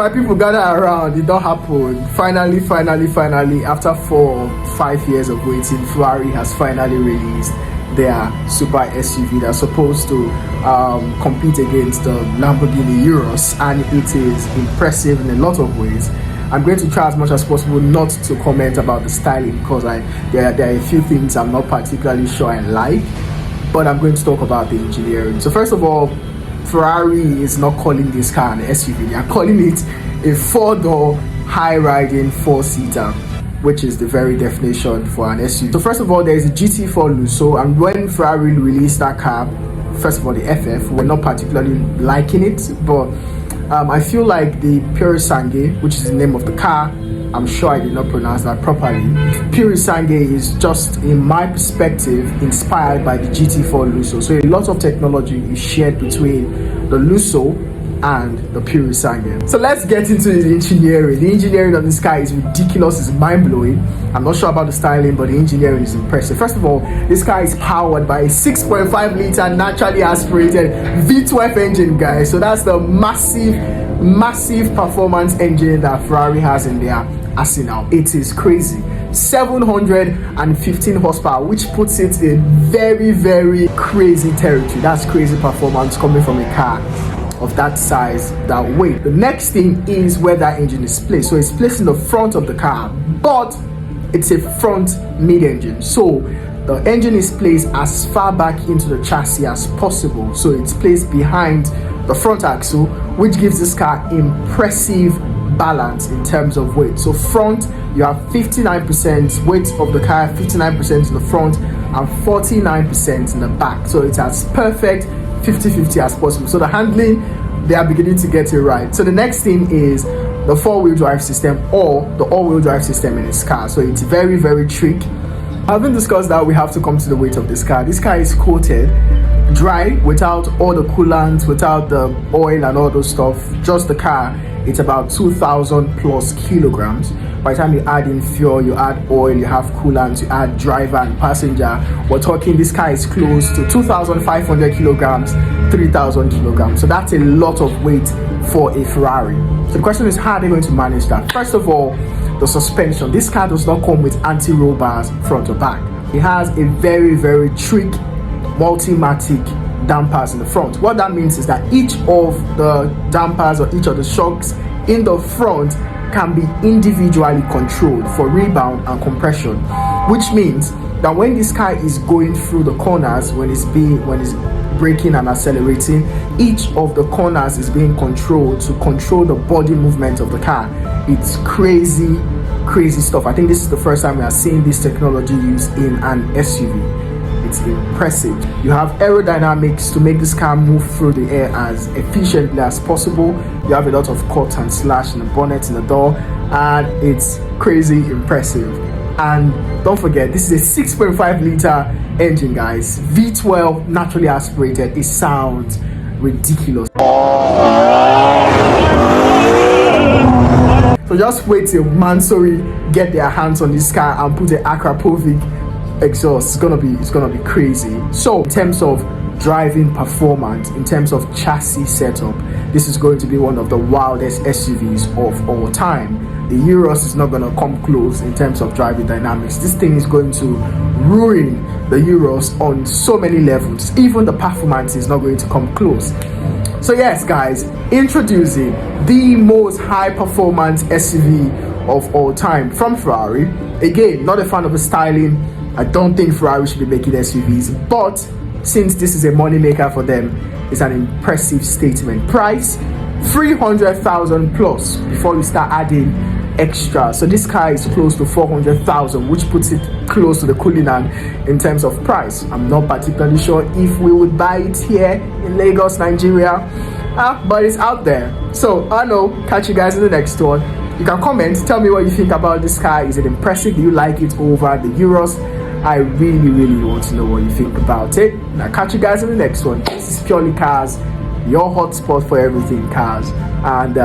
my people, gather around. It don't happen. Finally, after 4 or 5 years of waiting, Ferrari has finally released their super SUV that's supposed to compete against the Lamborghini Urus, and it is impressive in a lot of ways. I'm going to try as much as possible not to comment about the styling, because there are a few things I'm not particularly sure I like, but I'm going to talk about the engineering. So first of all, Ferrari is not calling this car an SUV. They are calling it a 4-door high-riding 4-seater, which is the very definition for an SUV. So first of all, there is a GT4 Lusso, and when Ferrari released that car, first of all, the FF, we're not particularly liking it, but I feel like the Porusangue, which is the name of the car, I'm sure I did not pronounce that properly. Porusangue is just, in my perspective, inspired by the GT4 Lusso. So a lot of technology is shared between the Lusso and the Porusangue. So let's get into the engineering. The engineering on this car is ridiculous, it's mind-blowing. I'm not sure about the styling, but the engineering is impressive. First of all, this car is powered by a 6.5 liter naturally aspirated V12 engine, guys. So that's the massive performance engine that Ferrari has in their arsenal. It is crazy. 715 horsepower, which puts it in very crazy territory. That's crazy performance coming from a car of that size, that weight. The next thing is where that engine is placed. So it's placed in the front of the car, but it's a front mid-engine. So the engine is placed as far back into the chassis as possible. So it's placed behind the front axle, which gives this car impressive balance in terms of weight. So front, you have 59% weight of the car, 59% in the front and 49% in the back. So it's as perfect 50-50 as possible. So the handling, they are beginning to get it right. So the next thing is the 4-wheel drive system, or the all-wheel drive system in this car. So it's very trick. Having discussed that, we have to come to the weight of this car. This car is coated dry, without all the coolant, without the oil and all those stuff. Just the car, it's about 2,000 plus kilograms. By the time you add in fuel, you add oil, you have coolant, you add driver and passenger, we're talking this car is close to 2,500 kilograms, 3,000 kilograms. So that's a lot of weight for a Ferrari. So the question is, how are they going to manage that? First of all, the suspension. This car does not come with anti-roll bars front or back. It has a very trick multi-matic dampers in the front. What that means is that each of the dampers or each of the shocks in the front can be individually controlled for rebound and compression, which means that when this car is going through the corners, when it's braking and accelerating, each of the corners is being controlled to control the body movement of the car. It's crazy stuff. I think this is the first time we are seeing this technology used in an SUV. It's impressive. You have aerodynamics to make this car move through the air as efficiently as possible. You have a lot of cut and slash in the bonnet, in the door, and it's crazy impressive. And don't forget, this is a 6.5 liter engine, guys. V12 naturally aspirated. It sounds ridiculous. So just wait till Mansory get their hands on this car and put an Akrapovic exhaust. It's gonna be crazy. So in terms of driving performance, in terms of chassis setup, this is going to be one of the wildest SUVs of all time. The Urus is not going to come close in terms of driving dynamics. This thing is going to ruin the Urus on so many levels. Even the performance is not going to come close. So yes, guys, introducing the most high performance SUV of all time from Ferrari. Again, not a fan of the styling. I don't think Ferrari should be making SUVs, but since this is a money maker for them, it's an impressive statement. Price 300,000 plus before you start adding extra. So this car is close to 400,000, which puts it close to the Cullinan in terms of price. I'm not particularly sure if we would buy it here in Lagos, Nigeria, but it's out there. So I know, catch you guys in the next one. You can comment, tell me what you think about this car. Is it impressive? Do you like it over the Urus? I really want to know what you think about it. Now catch you guys in the next one. This is Purely Cars, your hotspot for everything cars, and